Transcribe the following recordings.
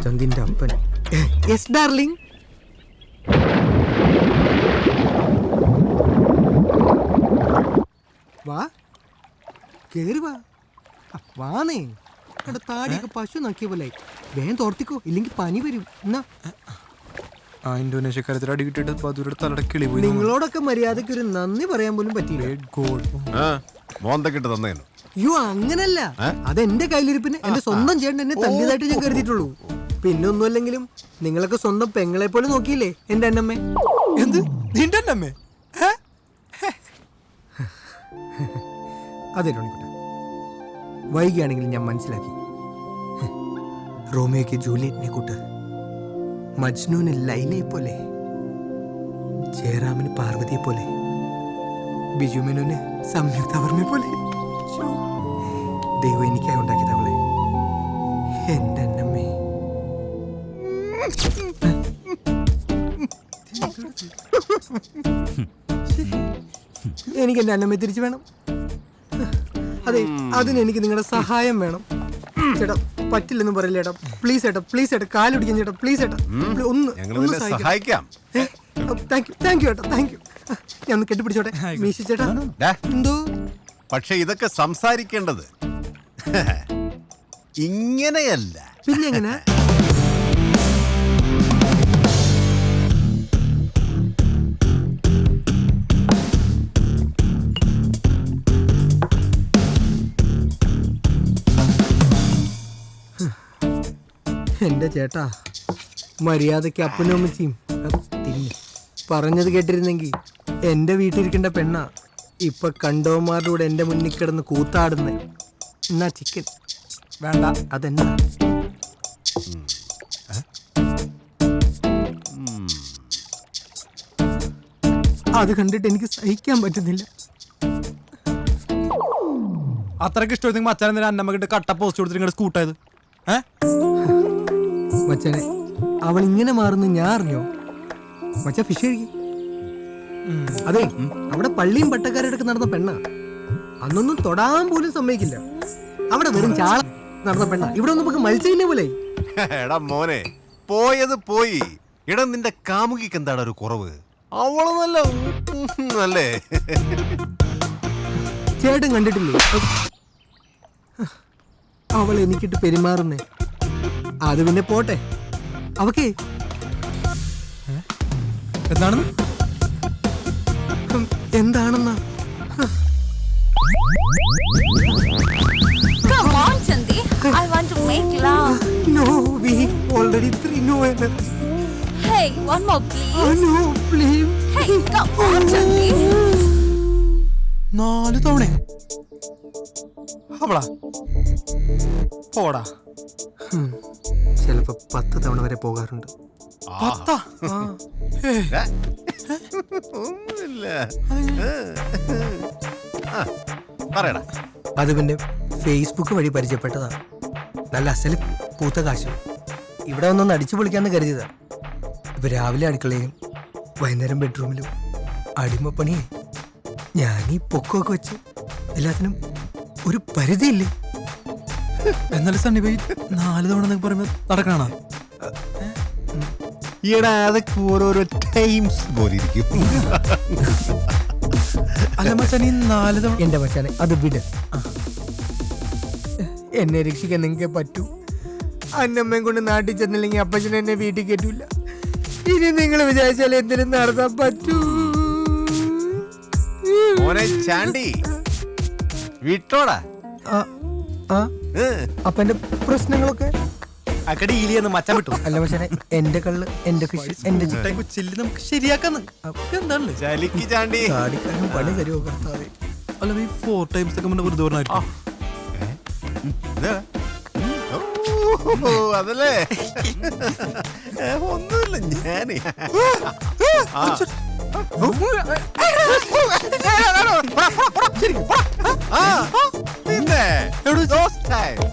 ചന്ദിന്റെ അപ്പൻ. Yes darling. വാ കേറി വാ. വാന്നേ. എന്റെ താടിയൊക്കെ പശു നക്കിയ പോലെ വേഗം തോർത്തിക്കോ, ഇല്ലെങ്കിൽ പനി വരും. എന്നാ ഇന്തോനേഷ്യക്കാരത്തിൽ അടി കിട്ടിയിട്ട് ബദൂരുടെ തലയുടെ കിളി പോയി. നിങ്ങളോടൊക്കെ മര്യാദക്ക് ഒരു നന്ദി പറയാൻ പോലും പറ്റിയില്ല. അയ്യോ അങ്ങനല്ല, അതെന്റെ കയ്യിലിരിപ്പിന് എന്റെ സ്വന്തം ചേട്ടൻ എന്നെ തല്ലിയതായിട്ട് ഞാൻ കരുതിയിട്ടുള്ളൂ. പിന്നെ ഒന്നുമല്ലെങ്കിലും നിങ്ങളൊക്കെ സ്വന്തം പെങ്ങളെ പോലെ നോക്കിയില്ലേ എന്റെ അന്നമ്മേ. എന്ത് നിന്റെ അന്നമ്മേ? അതെ ടോണിക്കുട്ട, വൈകിയാണെങ്കിലും ഞാൻ മനസ്സിലാക്കി. റോമിയോക്ക് ജൂലിയറ്റിനെ കൂട്ട്, മജ്നുവിന് ലൈലയെ പോലെ, ജയറാമിന് പാർവതിയെ പോലെ, ബിജുമേനോന് സംയുക്ത വർമ്മയെ പോലെ. ദൈവം എനിക്കായി ഉണ്ടാക്കിയത് അവളെ. എന്റെ അന്നമ്മേ. എനിക്ക് എന്റെ അന്നമ്മയെ തിരിച്ചു വേണം. അതെ, അതിന് എനിക്ക് നിങ്ങളുടെ സഹായം വേണം. ചേട്ടാ പറ്റില്ലെന്ന് പറയില്ല ചേട്ടാ. പ്ലീസ് ചേട്ടാ, പ്ലീസ് ചേട്ടാ, കാലൊടിക്കാൻ ചേട്ടാ, പ്ലീസ് ചേട്ടാ, ഒന്ന് സഹായിക്കാം. താങ്ക് യു ചേട്ടാ, താങ്ക് യു. ഞാൻ ഒന്ന് കെട്ടിപ്പിടിച്ചോട്ടെ. മീശി ചേട്ടാ. എന്തോ പക്ഷെ ഇതൊക്കെ സംസാരിക്കേണ്ടത് ഇങ്ങനെയല്ല. പിന്നെ എങ്ങനെ? എന്റെ ചേട്ടാ, മര്യാദയ്ക്ക് അപ്പനും അമ്മച്ചിയും പറഞ്ഞത് കേട്ടിരുന്നെങ്കിൽ എന്റെ വീട്ടിലിരിക്കേണ്ട പെണ്ണ ഇപ്പൊ കണ്ടോമാരുടെ കൂടെ എന്റെ മുന്നിൽ കിടന്ന് കൂത്താടുന്നേ. എന്നാ ചിക്കൻ വേണ്ട, അതെന്നാ? അത് കണ്ടിട്ട് എനിക്ക് സഹിക്കാൻ പറ്റുന്നില്ല. അത്രയ്ക്ക് ഇഷ്ടം മച്ചാൻ അന്നമ്മ കിட்ட കട്ട പോസ്റ്റ് കൊടുത്തിട്ട് നിങ്ങളുടെ സ്കൂട്ടായത്? മച്ചാനെ, അവൾ ഇങ്ങനെ മാറുന്നു ഞാൻ അറിഞ്ഞോ? മച്ച ഫിഷ് കഴിക്കും. അതെ, അവിടെ പള്ളിയും പട്ടക്കാരടക്കം നടന്ന പെണ്ണ. അന്നൊന്നും തൊടാൻ പോലും സമ്മതിക്കില്ല. അവിടെ വെറും ചാള നടന്ന പെണ്ണ. ഇവിടെ ഒന്നും നമുക്ക് മത്സ്യം പോലെ. എടാ മോനെ, പോയത് പോയി. എടാ നിന്റെ കാമുകിക്ക് എന്താണ് ഒരു കുറവ്? അവള് നല്ലേ ചേട്ടൻ കണ്ടിട്ടില്ലേ അവൾ എനിക്കിട്ട് പെരുമാറുന്നേ? അത് പിന്നെ പോട്ടെ, അവക്കേ എന്താണെന്ന് എന്താണെന്നാ? Come on, Chandi. I want to make love. No, we already 3 no. Hey, one more, please. No, please. Hey, come on, Chandi. 4 തവണ അവളാ പോടാ. ചിലപ്പോ 10 തവണ വരെ പോകാറുണ്ട്. 10? പറയടാ. അത് പിന്നെ ഫേസ്ബുക്ക് വഴി പരിചയപ്പെട്ടതാ. നല്ല അസല് പൂത്ത കാശ്. ഇവിടെ ഒന്നൊന്ന് അടിച്ചു പൊളിക്കാന്ന് കരുതിയതാ. ഇപ്പൊ രാവിലെ അടുക്കളയിലും വൈകുന്നേരം ബെഡ്റൂമിലും അടിമപ്പണിയെ. ഞാൻ ഈ പൊക്കമൊക്കെ വെച്ച് എല്ലാത്തിനും ഒരു പരിധിയില്ലേ? എന്നാലും സണ്ണി പോയി 4 തവണ എന്നൊക്കെ പറയുമ്പോ നടക്കണ? ഈടാ അതൊക്കെ ഓരോരോ ടൈംസ് പോലെ ഇരിക്കും. അല്ല മച്ചാൻ, ഈ 4 തവണ എന്റെ മച്ചാനെ അത് വിട്. എന്നെ രക്ഷിക്കാൻ നിങ്ങൾക്ക് പറ്റൂ. അന്നമ്മയും കൊണ്ട് നാട്ടിൽ ചെന്നില്ലെങ്കിൽ അപ്പച്ചൻ എന്നെ വീട്ടിൽ കയറ്റൂല. ഇനി നിങ്ങൾ വിചാരിച്ചാൽ എന്തിനും നടത്താൻ പറ്റൂ. മോനെ ചാണ്ടി വിട്ടോടാ. അപ്പൊ എന്റെ പ്രശ്നങ്ങളൊക്കെ അക്കടിയിലെന്ന് മച്ചാൻ വിട്ടു. അല്ല മച്ചാനെ, എന്റെ കള്ള്, എന്റെ ഫിഷ്, എന്റെ ചിട്ട ചില്ലി നമുക്ക് ശരിയാക്കാന്ന്. എന്താണ് ചലിക്ക് ചാണ്ടി. ചാടിക്കാനും പണി തരുമോ കർത്താവേ? അല്ല ഈ 4 ടൈംസ് ഒക്കെ മുന്നേ വെറുതെ പറഞ്ഞായിരിക്കും. അതല്ലേ ഒന്നുമില്ല. ഞാനേ ആ, പിന്നെ those times.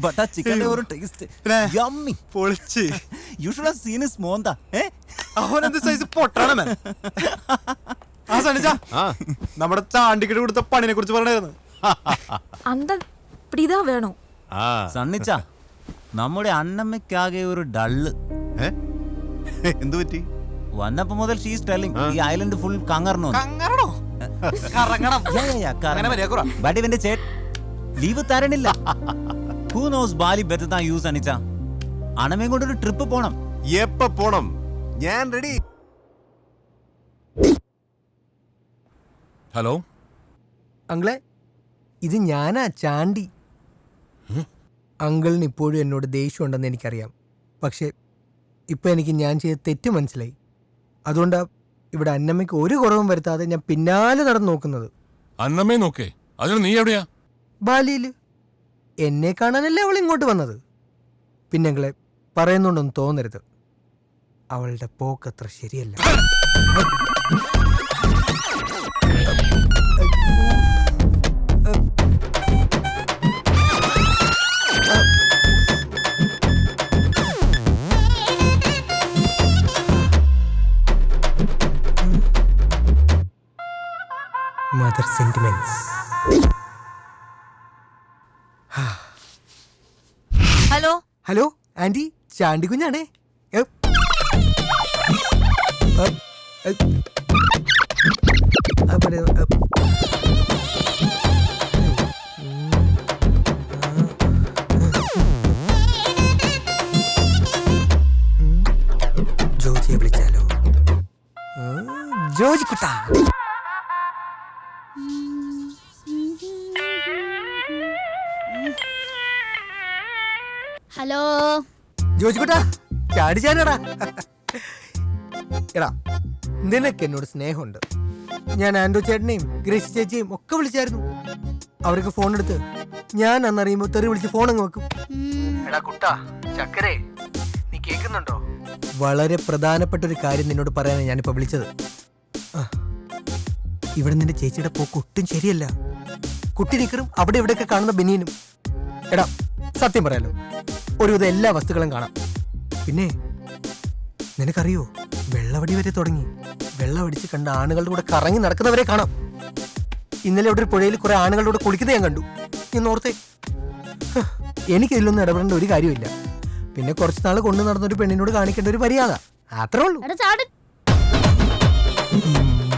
ബട്ടാ ചിക്കന്റെ ഒരു ടേസ്റ്റ് യമ്മി പൊളിച്ച് you should have seen his മോന്ത അവനെന്ത് സൈസ് പൊട്ടാണ് ആ സണിച്ച ആ, നമ്മുടെ ചാണ്ടിക്കിട്ട് കൊടുത്ത പണിനെ കുറിച്ച് പറഞ്ഞായിരുന്നു. அந்த இப்படிதான் வேணும். ആ. സണ്ണിച്ച നമ്മുടെ അണ്ണമ്മയ്ക്കാകെ ഒരു ഡള്ള് ഏ? എന്ത് പറ്റി? വന്നപ്പോ മുതൽ ഷീസ് ടെല്ലിംഗ് ഈ ഐലൻഡ് ഫുൾ കങ്ങറണോ കറങ്ങണോ? കറങ്ങണം. അങ്ങനെ മര്യാദ ബട്ട് ഇവന്റെ ചേട്ടൻ ലീവ് തരണില്ല. Who knows Bali better than you സണ്ണിച്ച. അണമയും കൊണ്ടൊരു ട്രിപ്പ് പോണം. എപ്പ പോണം? ഞാൻ റെഡി. ഹലോ അങ്കിളെ, ഇത് ഞാനാ ചാണ്ടി. അങ്കിളിന് ഇപ്പോഴും എന്നോട് ദേഷ്യമുണ്ടെന്ന് എനിക്കറിയാം. പക്ഷേ ഇപ്പം എനിക്ക് ഞാൻ ചെയ്ത തെറ്റ് മനസ്സിലായി. അതുകൊണ്ടാ ഇവിടെ അന്നമ്മയ്ക്ക് ഒരു കുറവും വരുത്താതെ ഞാൻ പിന്നാലെ നടന്നു നോക്കുന്നത്. അന്നമ്മേ നോക്കേ, അതിന് നീ എവിടെയാ? ബാലിയിൽ എന്നെ കാണാനല്ലേ അവൾ ഇങ്ങോട്ട് വന്നത്. പിന്നെ അങ്കിളെ, പറയുന്നുണ്ടൊന്നും തോന്നരുത്, അവളുടെ പോക്കത്ര ശരിയല്ല. Mother sentiments. Hello hello aunty, Chandy കുഞ്ഞാണേ. ജോജിയെ വിളിച്ചാലോ? ജോജി കുട്ടാ. ഹലോ ജോജിക്കുട്ടാ, ചാടി ചാനടാ. എടാ, നിനക്ക് എന്നോട് സ്നേഹമുണ്ട്. ഞാൻ ആൻഡോ ചേട്ടനെയും ഗ്രേസി ചേച്ചിയും ഒക്കെ വിളിച്ചായിരുന്നു. അവർക്ക് ഫോൺ എടുത്ത് ഞാൻ അന്നറിയുമ്പോ തെറി വിളിച്ച് ഫോൺ അങ്ങ് വെക്കും. എടാ കുട്ടാ, ചക്കരേ, നീ കേൾക്കുന്നുണ്ടോ? വളരെ പ്രധാനപ്പെട്ട ഒരു കാര്യം നിന്നോട് പറയാനാണ് ഞാനിപ്പോ വിളിച്ചത്. ഇവിടെ നിന്റെ ചേച്ചിയുടെ പോക്ക് ഒട്ടും ശരിയല്ല. കുട്ടി നിക്കറും അവിടെ ഇവിടെയൊക്കെ കാണുന്ന ബനിയനും. എടാ, സത്യം പറയാലോ, ഒരുവിധം എല്ലാ വസ്തുക്കളും കാണാം. പിന്നെ നിനക്കറിയോ, വെള്ളവടി വരെ തുടങ്ങി. വെള്ളമടിച്ച് കണ്ട ആണുങ്ങളുടെ കൂടെ കറങ്ങി നടക്കുന്നവരെ കാണാം. ഇന്നലെ അവിടെ ഒരു പുഴയിൽ കുറെ ആണുങ്ങളുടെ കൂടെ കുളിക്കുന്നത് ഞാൻ കണ്ടു. എന്നോർത്തെ എനിക്കിതിലൊന്നും ഇടപെടേണ്ട ഒരു കാര്യമില്ല. പിന്നെ കുറച്ച് നാൾ കൊണ്ടു നടന്നൊരു പെണ്ണിനോട് കാണിക്കേണ്ട ഒരു മര്യാദ, അത്രേ ഉള്ളൂ. എടാ ചാട്.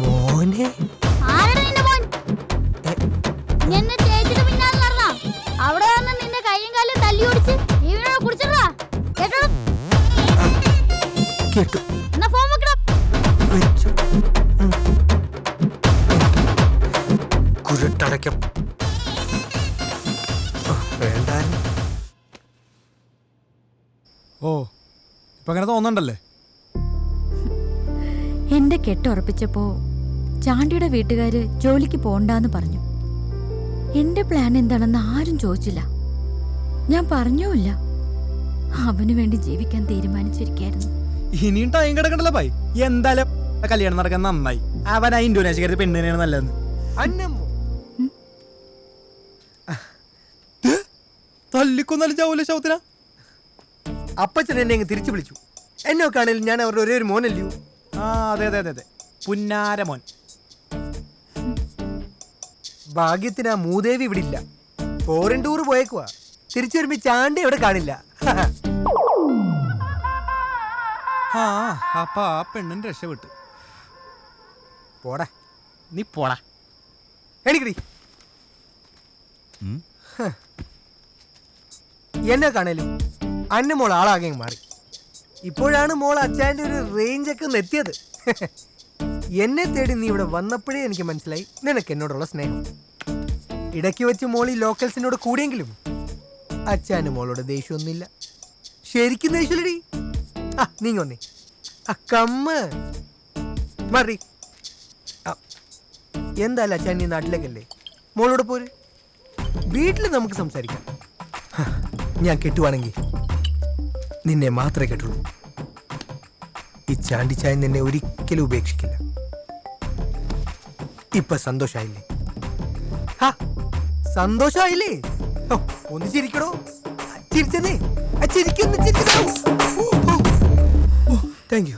മോനെ, ആരെടാ നിന്റെ മോൻ? നീ എന്നെ ചേച്ചിയുടെ പിന്നാലെ നടന്നാ? അവിടെ വന്ന് നിന്റെ കൈയും കാലും തല്ലി ഓടിച്ച് നീ ഇവനോട് കുടിച്ചിടാ. കേട്ടോ? കേട്ടു, എന്നാ ഫോൺ വെക്കടാ. വെച്ചു. കുരുട്ടടയ്ക്കും വേണ്ടായിരുന്നു. ഓ, ഇപ്പൊ അങ്ങനെ തോന്നണ്ടല്ലേ? എന്റെ കെട്ടുറപ്പിച്ചപ്പോ ചാണ്ടിയുടെ വീട്ടുകാര് ജോലിക്ക് പോണ്ടാന്ന് പറഞ്ഞു. എന്റെ പ്ലാൻ എന്താണെന്ന് ആരും ചോദിച്ചില്ല. ഞാൻ പറഞ്ഞുമില്ല. അവന് വേണ്ടി ജീവിക്കാൻ തീരുമാനിച്ചിരിക്കായിരുന്നു. ഇനിയും ടൈം കിടക്കണ്ടല്ലോ ഭായി. എന്തായാലും കല്യാണം നടക്കാൻ നന്നായി. അവൻ ആ ഇൻഡോനേഷ്യക്കാരി പെണ്ണിനെയാണ് നല്ലതെന്ന്. അന്നമ്മോ, തല്ലിക്കൊന്നാലും ചാവൂല ശവത്തിന. അപ്പച്ചൻ എന്നെ അങ്ങ് തിരിച്ചു വിളിച്ചു. എന്നെ കാണലും ഞാൻ അവരുടെ ഒരേ ഒരു മോനല്ലയോ. ആ, അതെ അതെ അതെ അതെ, പുന്നാരമോൻ. ഭാഗ്യത്തിന് ആ മൂദേവി ഇവിടെ ഇല്ല. ഫോറിൻ ടൂർ പോയേക്കുവാ. തിരിച്ചു വരുമ്പോ ചാണ്ടി ഇവിടെ കാണില്ല. ആ, അപ്പൊ ആ പെണ്ണിന് രക്ഷപ്പെട്ടു. പോടാ, നീ പോടാ. എണിക്കടി. എന്നെ കാണലും അന്ന മോൾ ആളാകെ മാറി. ഇപ്പോഴാണ് മോൾ അച്ചാൻ്റെ ഒരു റേഞ്ചൊക്കെ ഒന്ന് എത്തിയത്. എന്നെ തേടി നീ ഇവിടെ വന്നപ്പോഴേ എനിക്ക് മനസ്സിലായി നിനക്ക് എന്നോടുള്ള സ്നേഹം. ഇടയ്ക്ക് വെച്ച് മോൾ ഈ ലോക്കൽസിനോട് കൂടിയെങ്കിലും അച്ചാന് മോളോട് ദേഷ്യമൊന്നുമില്ല. ശരിക്കും ദേഷ്യമില്ലടി. ആ, നീങ്ങ വന്നേ. ആ കമ്മ മറി. എന്തായാലും അച്ഛൻ നീ നാട്ടിലേക്കല്ലേ, മോളോട് പോര്. വീട്ടിൽ നമുക്ക് സംസാരിക്കാം. ഞാൻ കിട്ടുവാണെങ്കിൽ നിന്നെ മാത്രമേ കേട്ടുള്ളൂ. ഈ ചാണ്ടിച്ചായ നിന്നെ ഒരിക്കലും ഉപേക്ഷിക്കില്ല. ഇപ്പൊ സന്തോഷായില്ലേ? ഹാ, സന്തോഷായില്ലേ? ഓ, ഒന്ന് ചിരിക്കണോ? ചിരിച്ചതേ, ചിരിക്കുന്നു. Thank you.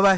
ബൈ.